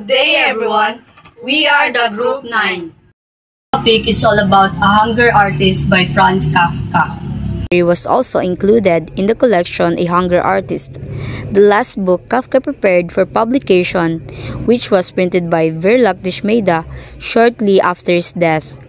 day, everyone. We are the Group 9. The topic is all about A Hunger Artist by Franz Kafka. It was also included in the collection A Hunger Artist, the last book Kafka prepared for publication, which was printed by Verlag de Schmeda shortly after his death.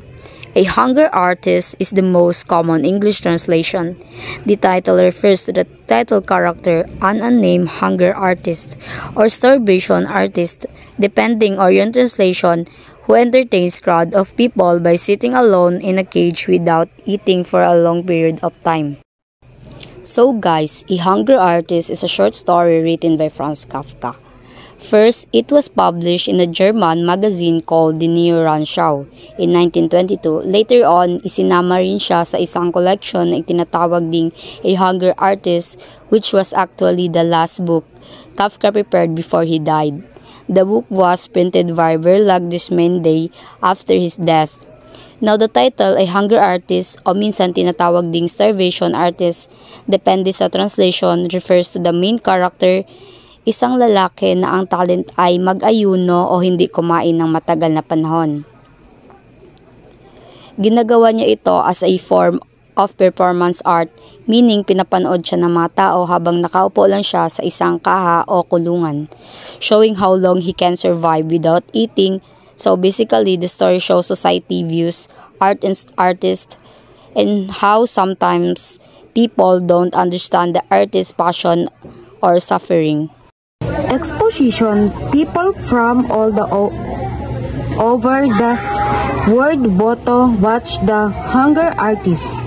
A Hunger Artist is the most common English translation. The title refers to the title character, an unnamed hunger artist or starvation artist, depending on your translation, who entertains crowd of people by sitting alone in a cage without eating for a long period of time. So guys, A Hunger Artist is a short story written by Franz Kafka. First, it was published in a German magazine called Die Neue Rundschau in 1922. Later on, isinama rin siya sa isang collection na itinatawag ding A Hunger Artist, which was actually the last book Kafka prepared before he died. The book was printed by Verlag de Schmeda after his death. Now, the title, A Hunger Artist, o minsan tinatawag ding Starvation Artist, depende sa translation, refers to the main character, isang lalaki na ang talent ay mag-ayuno o hindi kumain ng matagal na panahon. Ginagawa niya ito as a form of performance art, meaning pinapanood siya ng mga tao habang nakaupo lang siya sa isang kaha o kulungan, showing how long he can survive without eating. So basically, the story shows society views art and artists and how sometimes people don't understand the artist's passion or suffering. Exposition. People from all over the world boto watch The Hunger Artist.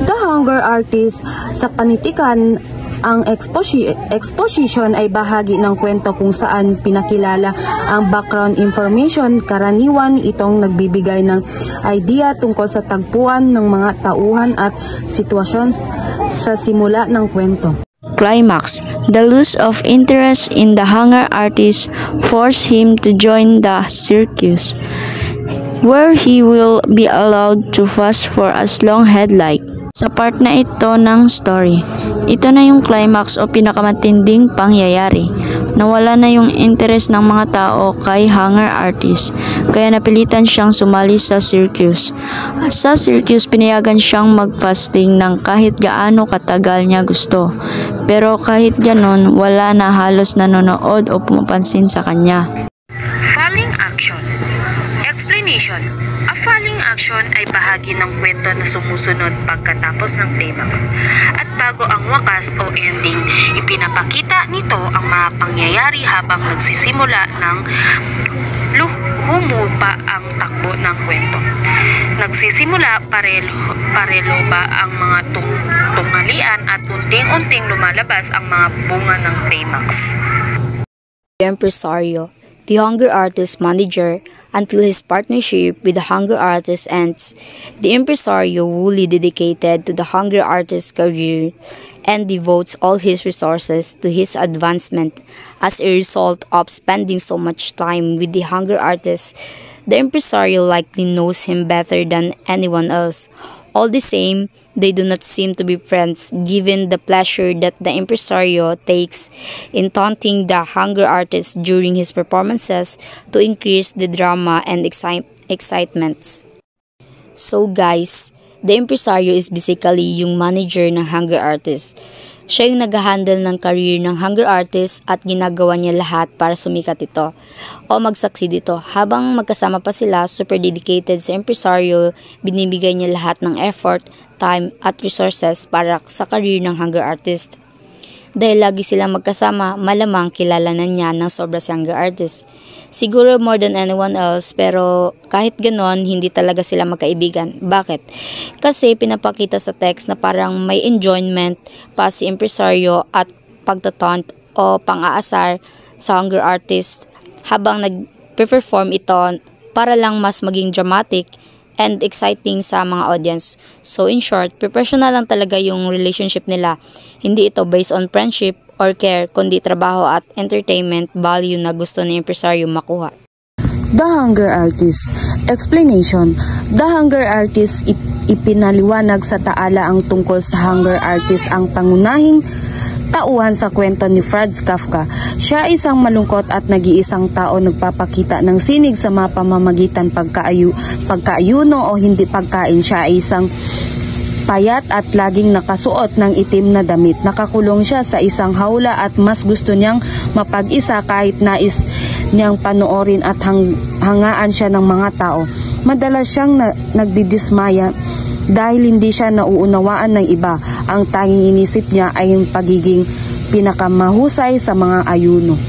The Hunger Artist, sa panitikan, ang exposition ay bahagi ng kwento kung saan pinakilala ang background information. Karaniwan itong nagbibigay ng idea tungkol sa tagpuan ng mga tauhan at sitwasyon sa simula ng kwento. Climax. The loss of interest in the Hunger Artist forced him to join the circus, where he will be allowed to fast for as long he'd like. Sa part na ito ng story, ito na yung climax o pinakamatinding pangyayari. Nawala na yung interest ng mga tao kay Hunger Artist, kaya napilitan siyang sumali sa circus. Sa circus, pinayagan siyang mag-fasting ng kahit gaano katagal niya gusto. Pero kahit ganon, wala na halos nanonood o pumapansin sa kanya. Falling action. Explanation. A falling action ay bahagi ng kwento na sumusunod pagkatapos ng climax. At bago ang wakas o ending, ipinapakita nito ang mga pangyayari habang nagsisimula ng humupa ang takbo ng kwento. Nagsisimula parelo ba ang mga tunghalian at unting-unting lumalabas ang mga bunga ng climax. The Impresario, the Hunger Artist manager, until his partnership with the Hunger Artist ends. The Impresario wholly dedicated to the Hunger Artist's career and devotes all his resources to his advancement. As a result of spending so much time with the Hunger Artist, the Impresario likely knows him better than anyone else. All the same, they do not seem to be friends, given the pleasure that the Impresario takes in taunting the Hunger Artist during his performances to increase the drama and excitements. So guys, the Impresario is basically yung manager ng Hunger Artist. Siya yung nag-handle ng career ng Hunger Artist at ginagawa niya lahat para sumikat ito o mag-succeed ito. Habang magkasama pa sila, super dedicated sa Impresario, binibigay niya lahat ng effort, time at resources para sa career ng Hunger Artist. Dahil lagi silang magkasama, malamang kilala na niya ng sobra si Hunger Artist. Siguro more than anyone else, pero kahit ganon, hindi talaga sila magkaibigan. Bakit? Kasi pinapakita sa text na parang may enjoyment pa si Impresario at pagtataunt o pang-aasar sa Hunger Artist habang nag-perform ito para lang mas maging dramatic and exciting sa mga audience. So in short, professional lang talaga yung relationship nila. Hindi ito based on friendship or care, kundi trabaho at entertainment value na gusto ng Impresario makuha. The Hunger Artist. Explanation. The Hunger Artist, ipinaliwanag sa taala ang tungkol sa Hunger Artist ang pangunahing tauhan sa kwento ni Franz Kafka. Siya ay isang malungkot at nag-iisang tao nagpapakita ng sinig sa mga pamamagitan pagkaayuno o hindi pagkain. Siya ay isang payat at laging nakasuot ng itim na damit. Nakakulong siya sa isang hawla at mas gusto niyang mapag-isa kahit nais niyang panoorin at hangaan siya ng mga tao. Madalas siyang nagdidismaya dahil hindi siya nauunawaan ng iba. Ang tanging inisip niya ay yung pagiging pinakamahusay sa mga ayuno.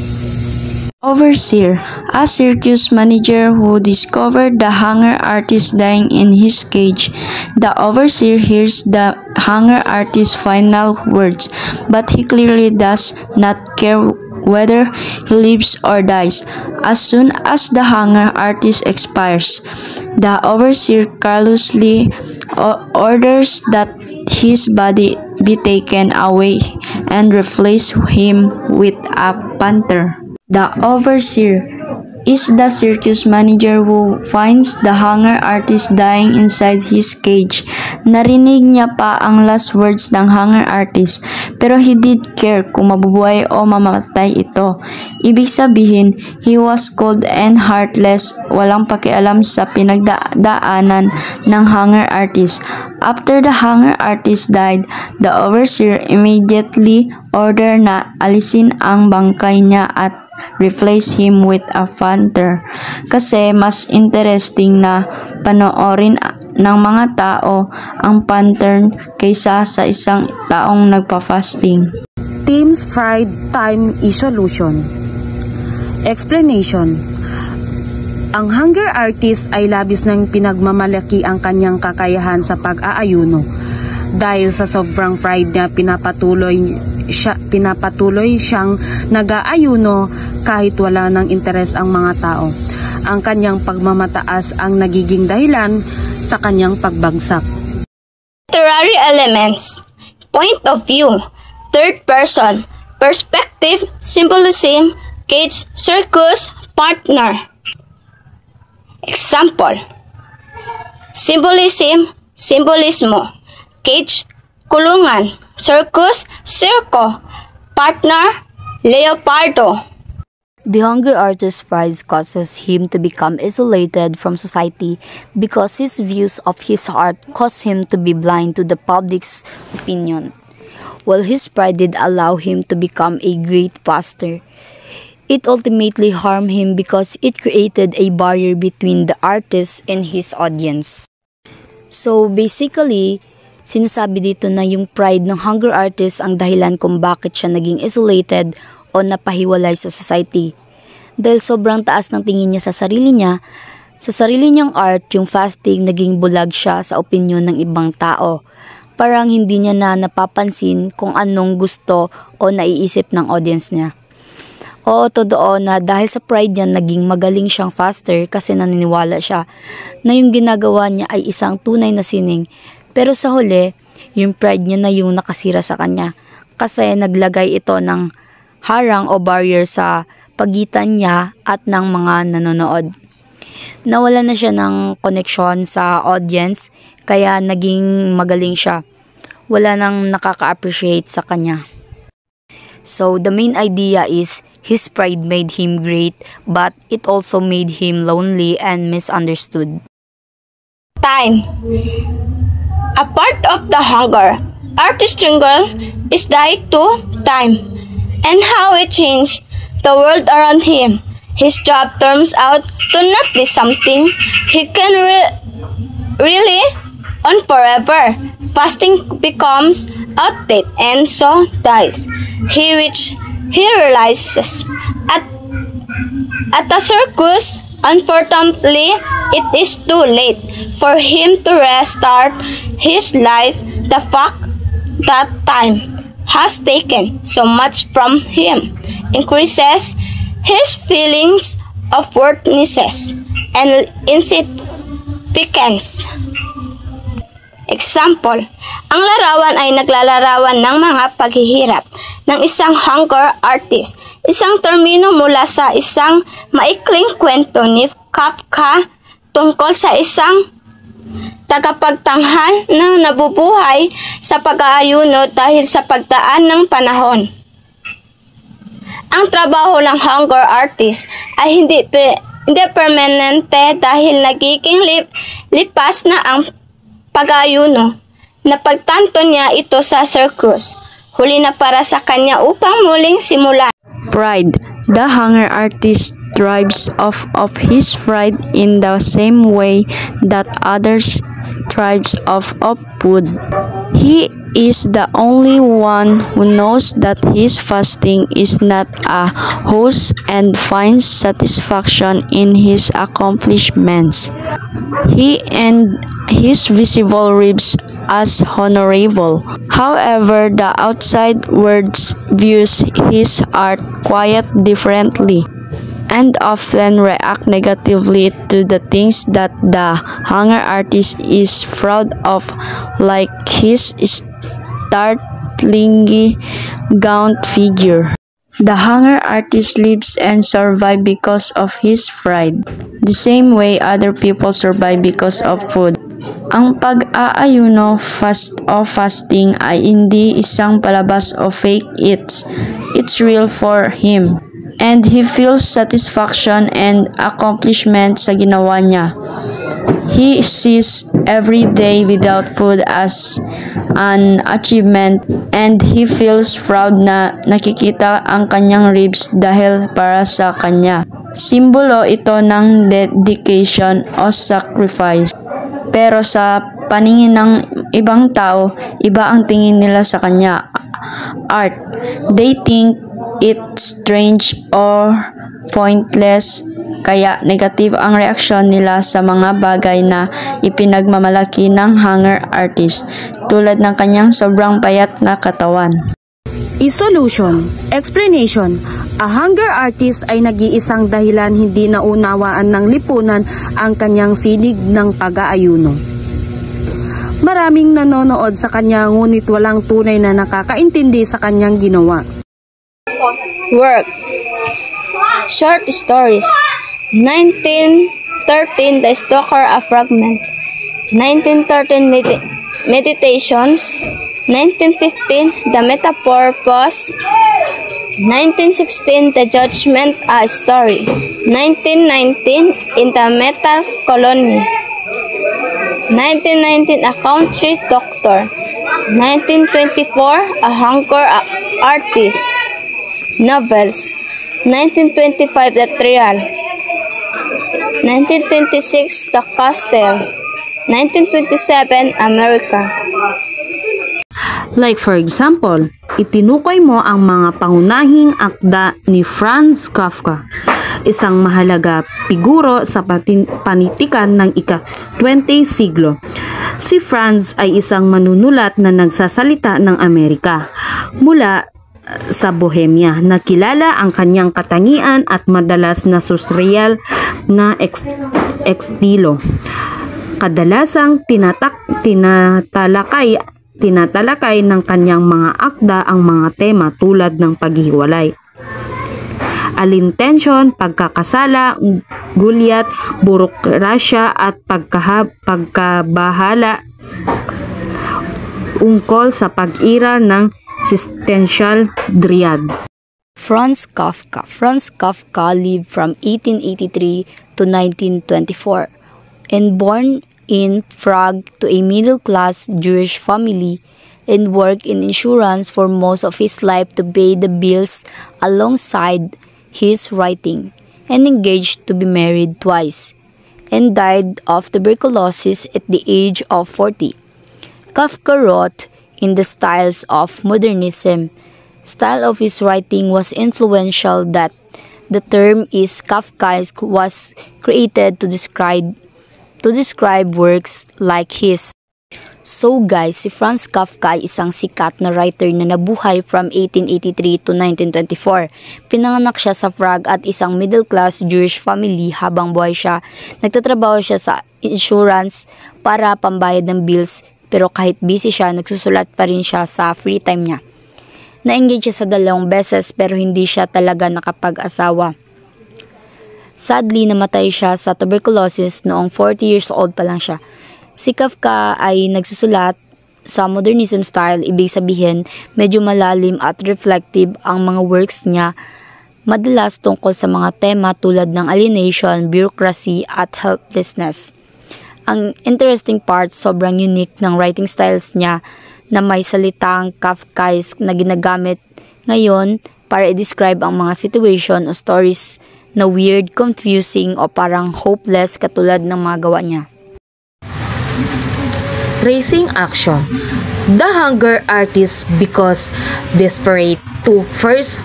Overseer, a circus manager who discovered the hunger artist dying in his cage. The overseer hears the hunger artist's final words, but he clearly does not care whether he lives or dies. As soon as the hunger artist expires, the overseer carelessly orders that his body be taken away and replace him with a panther. The overseer is the circus manager who finds the hunger artist dying inside his cage. Narinig niya pa ang last words ng hunger artist, pero he did care kung mabubuhay o mamamatay ito. Ibig sabihin, he was cold and heartless, walang pakialam sa pinagdaanan ng hunger artist. After the hunger artist died, the overseer immediately ordered na alisin ang bangkay niya at replace him with a panther, kasi mas interesting na panoorin ng mga tao ang panther kaysa sa isang taong nagpa-fasting. Team's Pride Time Solution. Explanation. Ang hunger artist ay labis nang pinagmamalaki ang kanyang kakayahan sa pag-aayuno. Dahil sa sobrang pride niya, pinapatuloy siyang nag-aayuno kahit wala ng interes ang mga tao. Ang kanyang pagmamataas ang nagiging dahilan sa kanyang pagbagsak. Literary elements, point of view, third person, perspective, symbolism, cage, circus, partner. Example: symbolism, simbolismo; cage, kulungan; circus, circo; partner, leopardo. The hunger artist's pride causes him to become isolated from society because his views of his art cause him to be blind to the public's opinion. While his pride did allow him to become a great pastor, it ultimately harmed him because it created a barrier between the artist and his audience. So basically, sinasabi dito na yung pride ng hunger artist ang dahilan kung bakit siya naging isolated o napahiwalay sa society. Dahil sobrang taas ng tingin niya sa sarili niyang art, yung fasting, naging bulag siya sa opinyon ng ibang tao. Parang hindi niya na napapansin kung anong gusto o naiisip ng audience niya. Oo, totoo na dahil sa pride niya, naging magaling siyang faster kasi naniniwala siya na yung ginagawa niya ay isang tunay na sining. Pero sa huli, yung pride niya na yung nakasira sa kanya kasi naglagay ito ng harang o barrier sa pagitan niya at ng mga nanonood. Nawala na siya ng connection sa audience kaya naging magaling siya. Wala nang nakaka-appreciate sa kanya. So the main idea is his pride made him great, but it also made him lonely and misunderstood. Time. A part of the hunger artist struggle is tied to time and how it changed the world around him. His job turns out to not be something he can really on forever. Fasting becomes outdated and so dies. He realizes at a circus, unfortunately, it is too late for him to restart his life. The fact that time has taken so much from him increases his feelings of worthlessness and insignificance. Example, ang larawan ay naglalarawan ng mga paghihirap ng isang hunger artist, isang termino mula sa isang maikling kwento ni Kafka tungkol sa isang tagapagtanghal na nabubuhay sa pag-aayuno dahil sa pagdaan ng panahon. Ang trabaho ng hunger artist ay hindi permanente dahil nagiging lipas na ang pag-ayuno. Napagtanto niya ito sa circus. Huli na para sa kanya upang muling simulan. Pride. The hunger artist thrives off of his pride in the same way that others thrives off of food. He is the only one who knows that his fasting is not a host and finds satisfaction in his accomplishments. He and his visible ribs as honorable. However, the outside world views his art quite differently and often react negatively to the things that the hunger artist is proud of, like his startlingly gaunt figure. The hunger artist lives and survives because of his pride, the same way other people survive because of food. Ang pag-aayuno fasting ay hindi isang palabas o fake it's real for him. And he feels satisfaction and accomplishment sa ginawa niya. He sees every day without food as an achievement and he feels proud na nakikita ang kanyang ribs dahil para sa kanya. Simbolo ito ng dedication o sacrifice. Pero sa paningin ng ibang tao, iba ang tingin nila sa kanya. Art. They think it's strange or pointless, kaya negative ang reaksyon nila sa mga bagay na ipinagmamalaki ng hunger artist, tulad ng kanyang sobrang payat na katawan. Solution. Explanation. A hunger artist ay nag-iisang dahilan hindi naunawaan ng lipunan ang kanyang sinig ng pag-aayuno. Maraming nanonood sa kanya ngunit walang tunay na nakakaintindi sa kanyang ginawa. Work. Short stories. 1913, The Stalker, a Fragment. 1913, Meditations. 1915, The Metamorphose. 1916, The Judgment, a Story. 1919, In the Metal Colony. 1919, A Country Doctor. 1924, A Hunger Artist. Novels. 1925, The Trial. 1926, The Castle. 1927, America. Like for example, itinukoy mo ang mga pangunahing akda ni Franz Kafka, isang mahalaga figuro sa panitikan ng ika-20 siglo. Si Franz ay isang manunulat na nagsasalita ng Amerika mula sa Bohemia. Nakilala ang kanyang katangian at madalas na surreal na estilo. Kadalasang tinatalakay ng kanyang mga akda ang mga tema tulad ng paghiwalay, alintensyon, pagkakasala, gulyat, burokrasya at pagkabahala ungkol sa pag-ira ng existential dread. Franz Kafka. Franz Kafka lived from 1883 to 1924 and born in Prague to a middle-class Jewish family and worked in insurance for most of his life to pay the bills alongside his writing, and engaged to be married twice, and died of tuberculosis at the age of 40. Kafka wrote in the styles of modernism. Style of his writing was influential that the term is Kafkaesque was created to describe works like his. So guys, si Franz Kafka ay isang sikat na writer na nabuhay from 1883 to 1924. Pinanganak siya sa Prague at isang middle-class Jewish family. Habang buhay siya, nagtatrabaho siya sa insurance para pambayad ng bills, pero kahit busy siya, nagsusulat pa rin siya sa free time niya. Na-engage siya sa 2 beses pero hindi siya talaga nakapag-asawa. Sadly, namatay siya sa tuberculosis noong 40 years old pa lang siya. Si Kafka ay nagsusulat sa modernism style, ibig sabihin medyo malalim at reflective ang mga works niya madalas tungkol sa mga tema tulad ng alienation, bureaucracy at helplessness. Ang interesting part, sobrang unique ng writing styles niya na may salitang Kafkaesque na ginagamit ngayon para i-describe ang mga situation o stories na weird, confusing o parang hopeless katulad ng mga gawa niya. Racing action. The Hunger Artist because desperate to first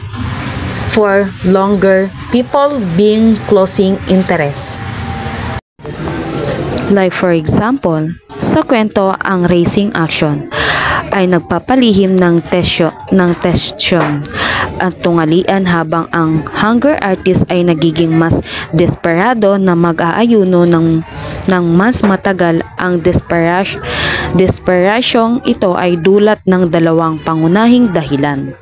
for longer people being closing interest. Like for example, sa kwento ang racing action ay nagpapalihim ng tensyon at tungalian habang ang Hunger Artist ay nagiging mas desperado na mag-aayuno ng mas matagal. Ang desperasyong ito ay dulot ng dalawang pangunahing dahilan.